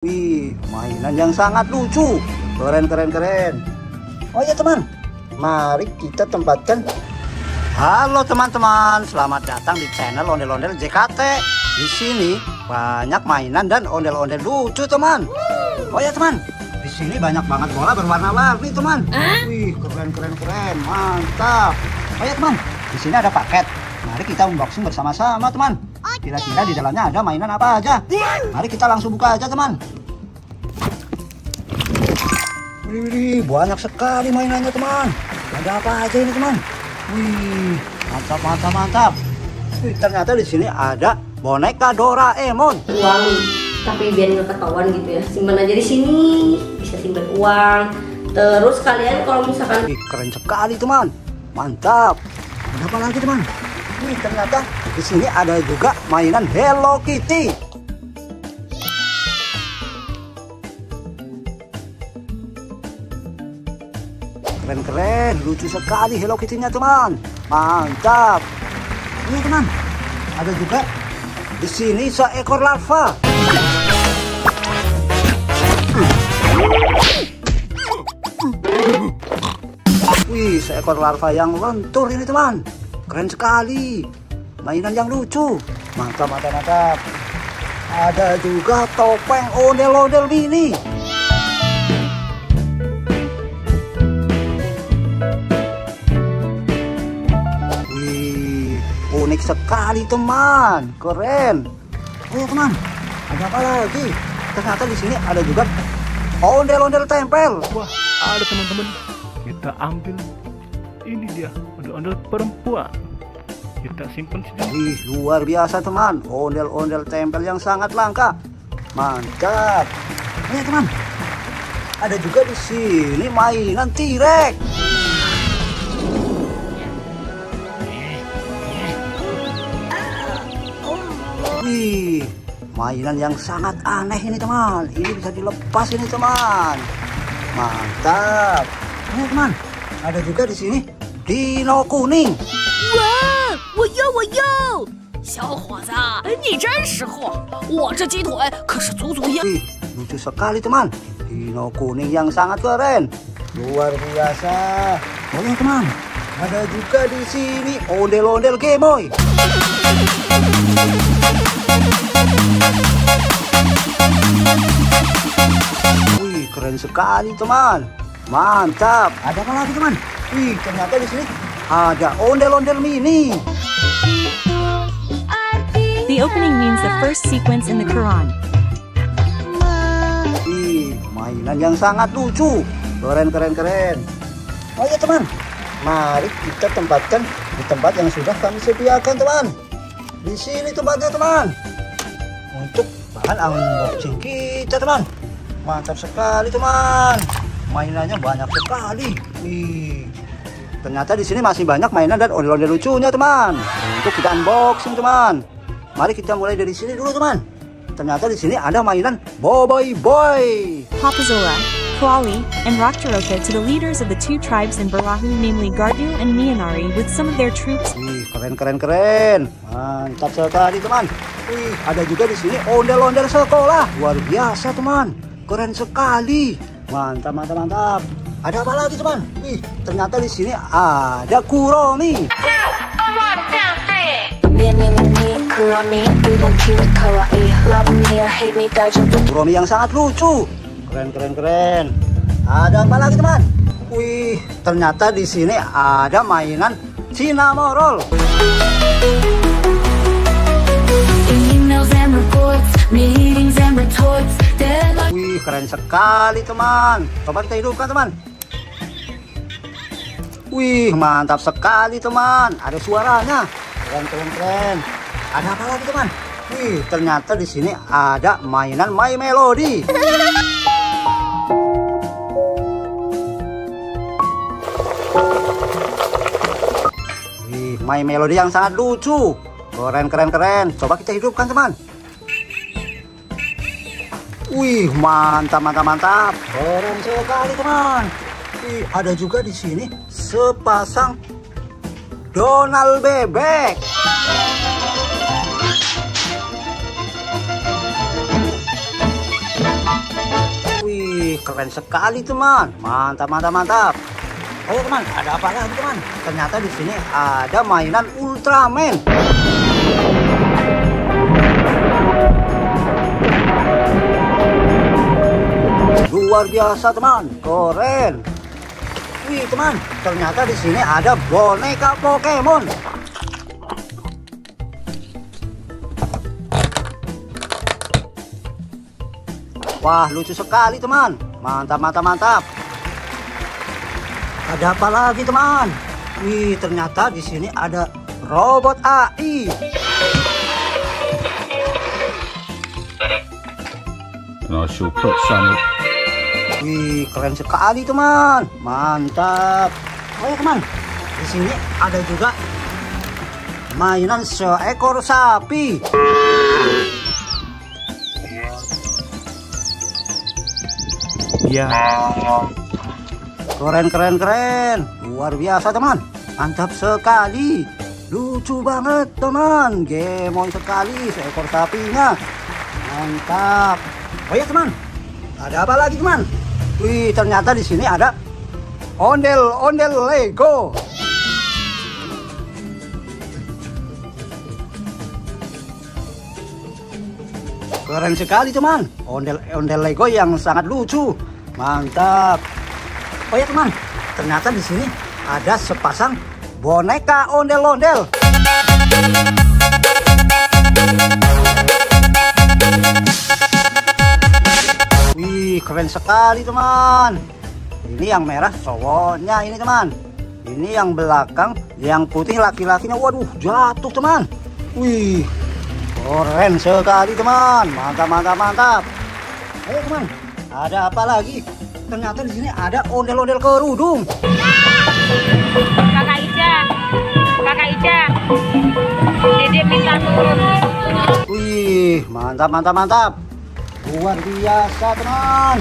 Wih, mainan yang sangat lucu. Keren. Oh ya teman, mari kita tempatkan. Halo teman-teman, selamat datang di channel Ondel-Ondel JKT. Di sini banyak mainan dan ondel-ondel lucu teman. Oh ya teman, di sini banyak banget bola berwarna-warni teman. Wih, keren, mantap. Oh ya teman, di sini ada paket. Mari kita unboxing bersama-sama teman. Kira-kira di dalamnya ada mainan apa aja? Mari kita langsung buka aja teman. Wih, banyak sekali mainannya teman. Ada apa aja ini teman? Wih, mantap. Wih, ternyata di sini ada boneka Doraemon. Uang, tapi biar nggak ketahuan gitu ya. Simpan aja di sini, bisa simpan uang. Terus kalian kalau misalkan keren sekali teman, mantap. Ada apa lagi teman? Wih, ternyata di sini ada juga mainan Hello Kitty. Keren, lucu sekali Hello Kitty-nya teman. Mantap. Ini teman, ada juga di sini seekor larva. Wih, seekor larva yang lentur ini teman. Keren sekali. Mainan yang lucu. Mantap. Ada juga topeng ondel-ondel mini. Wih, unik sekali teman. Keren. Oh ya teman, ada apa lagi? Ternyata di sini ada juga ondel-ondel tempel. Wah, ada teman-teman. Kita ambil. Ini dia, ondel-ondel perempuan. Kita simpan sini. Wih, luar biasa teman. Ondel-ondel tempel yang sangat langka. Mantap. Ini teman, ada juga di sini mainan T-Rex. Wih, mainan yang sangat aneh ini teman. Ini bisa dilepas ini teman. Mantap. Ini teman, ada juga di sini Dino kuning. 我要！小伙子，你真识货！我这鸡腿可是足足要。 Wih, lucu sekali teman. Dino kuning yang sangat keren. Luar biasa. Oh ya teman, ada juga di sini ondel-ondel Gemoy. Wih, keren sekali teman. Mantap. Ada apa lagi teman? Wih, ternyata di sini ada ondel-ondel mini. The opening means the first sequence in the Quran. Wih, mainan yang sangat lucu. Keren. Oh ya teman, mari kita tempatkan di tempat yang sudah kami sediakan teman. Di sini tempatnya teman. Untuk bahan unboxing kita teman. Mantap sekali teman. Mainannya banyak sekali. Wih, ternyata di sini masih banyak mainan dan ondel-ondel lucunya teman. Untuk kita unboxing teman. Mari kita mulai dari sini dulu teman. Ternyata di sini ada mainan Boboiboy Boy. Papazola, Kuali, and Raktaroka to the leaders of the two tribes in Barahu, namely Gardu and Mianari, with some of their troops. Wih, keren. Mantap sekali teman. Wih, ada juga di sini ondel-ondel sekolah. Luar biasa teman. Keren sekali. Mantap. Ada apa lagi teman? Wih, ternyata di sini ada Kuromi. Kuromi yang sangat lucu. Keren. Ada apa lagi teman? Wih, ternyata di sini ada mainan Cinnamoroll. Wih, keren sekali teman. Coba kita hidupkan teman. Wih, mantap sekali teman. Ada suaranya. Keren. Ada apa lagi teman? Wih, ternyata di sini ada mainan My Melody. Wih, My Melody yang sangat lucu. Keren. Coba kita hidupkan teman. Wih, mantap. Keren sekali teman. Wih, ada juga di sini sepasang Donald bebek. keren sekali teman. Mantap, mantap, mantap. Oh ya teman, ada apa lagi teman? Ternyata di sini ada mainan Ultraman. Luar biasa teman, keren. Wih teman, ternyata di sini ada boneka Pokemon. Wah, lucu sekali teman. Mantap, mantap, mantap. Ada apa lagi teman? Wih, ternyata di sini ada robot AI. Wih, keren sekali teman. Mantap. Oh ya teman, di sini ada juga mainan seekor sapi. Ya, Keren, keren, keren. Luar biasa teman. Mantap sekali. Lucu banget teman. Gemoy sekali seekor sapinya. Mantap. Oh ya teman, ada apa lagi teman? Wih, ternyata di sini ada ondel-ondel Lego. Keren sekali teman. Ondel-ondel Lego yang sangat lucu. Mantap. Oh ya teman, ternyata di sini ada sepasang boneka ondel-ondel. Wih, keren sekali teman. Ini yang merah cowoknya ini teman. Ini yang belakang, yang putih laki-lakinya. Waduh, jatuh teman. Wih, keren sekali teman. Mantap, mantap, mantap. Ayo teman, ada apa lagi? Ternyata di sini ada ondel-ondel kerudung. Kakak Ica, Dede minta turun. Wih, mantap, mantap, mantap. Luar biasa teman.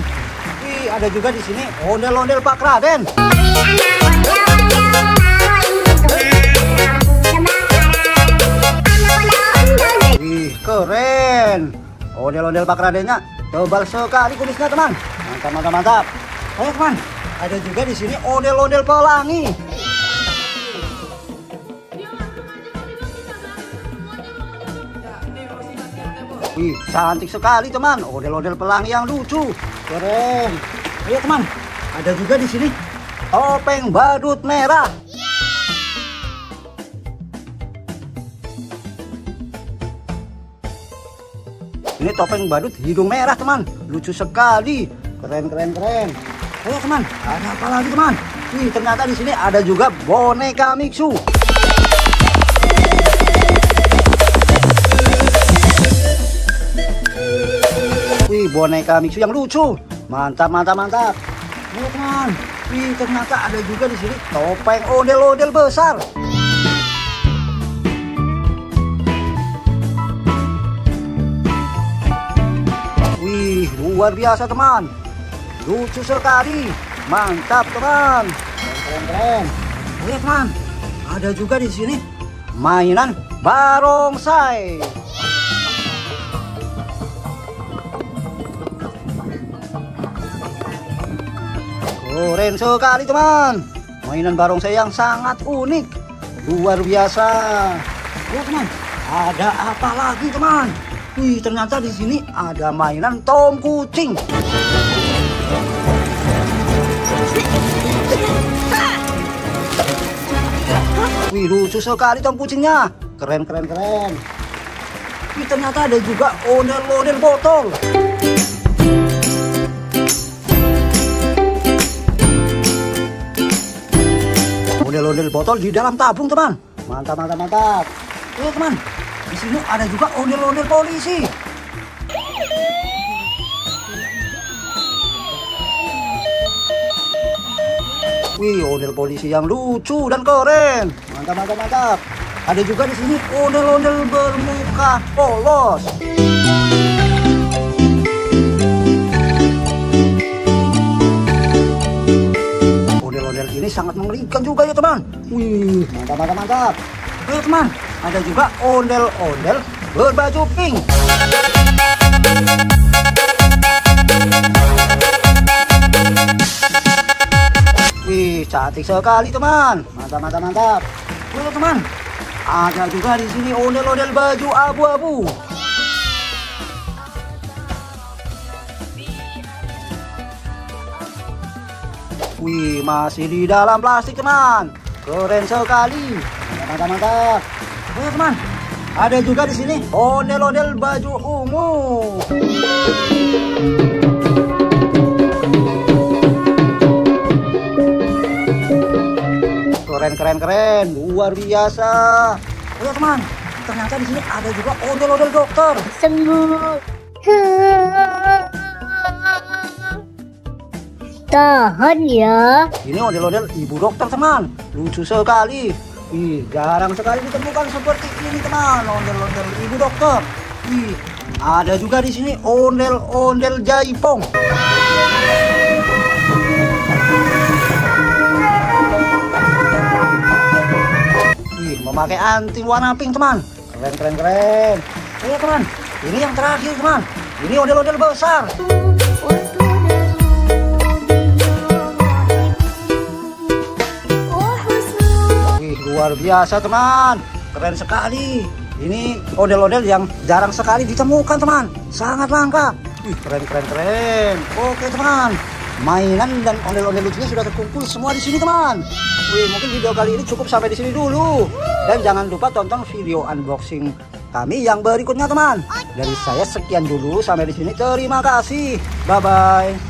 Wih, ada juga di sini ondel-ondel Pak Raden. Wih, keren. Ondel-ondel Pak Radennya tebal sekali kumisnya teman. Mantap, mantap, mantap. Ayo teman, ada juga di sini ondel-ondel pelangi. Wih, cantik sekali teman. Ondel-ondel pelangi yang lucu. Keren. Ayo teman, ada juga di sini topeng badut merah. Ini topeng badut hidung merah teman. Lucu sekali. Keren, keren, keren. Ayo teman, ada apa lagi teman? Wih, ternyata di sini ada juga boneka Mixu. Wih, boneka Mixu yang lucu. Mantap, mantap, mantap. Ayo teman. Wih, ternyata ada juga di sini topeng ondel-ondel besar. Wih, luar biasa teman. Lucu sekali. Mantap teman. Keren, keren. Ayo teman, ada juga di sini mainan barongsai. Keren sekali teman. Mainan barongsai yang sangat unik. Luar biasa. Ya teman, ada apa lagi teman? Wih, ternyata di sini ada mainan Tom kucing. Wih, lucu sekali Tom kucingnya. Keren, keren, keren. Wih, ternyata ada juga ondel-ondel botol. Ondel-ondel botol di dalam tabung teman. Mantap, mantap, mantap. Oke teman, di sini ada juga ondel-ondel polisi. Wih, ondel polisi yang lucu dan keren. Mantap, mantap, mantap. Ada juga di sini ondel-ondel bermuka polos. Ondel-ondel ini sangat mengerikan juga ya teman. Wih, mantap, mantap, mantap. Oke teman, ada juga ondel-ondel berbaju pink. cantik sekali teman. Mantap, mantap, mantap. Lihat teman, ada juga di sini ondel-ondel baju abu-abu. Wih, masih di dalam plastik teman. Keren sekali. Mantap, mantap. Lihat teman, ada juga di sini ondel-ondel baju ungu. Keren, luar biasa. Lihat teman, ternyata di sini ada juga ondel-ondel dokter. Sembuh. Tahan ya. Ini ondel-ondel ibu dokter teman, lucu sekali. Ih, jarang sekali ditemukan seperti ini teman, ondel-ondel ibu dokter. Ih, ada juga di sini ondel-ondel jaipong. Ih, memakai anting warna pink teman, keren. Lihat teman, ini yang terakhir teman, ini ondel-ondel besar. Luar biasa teman, keren sekali. Ini ondel-ondel yang jarang sekali ditemukan teman, sangat langka. Keren. Oke teman, mainan dan ondel-ondel lucunya sudah terkumpul semua di sini teman. Mungkin video kali ini cukup sampai di sini dulu. Dan jangan lupa tonton video unboxing kami yang berikutnya teman. Dari saya sekian dulu, sampai di sini. Terima kasih. Bye bye.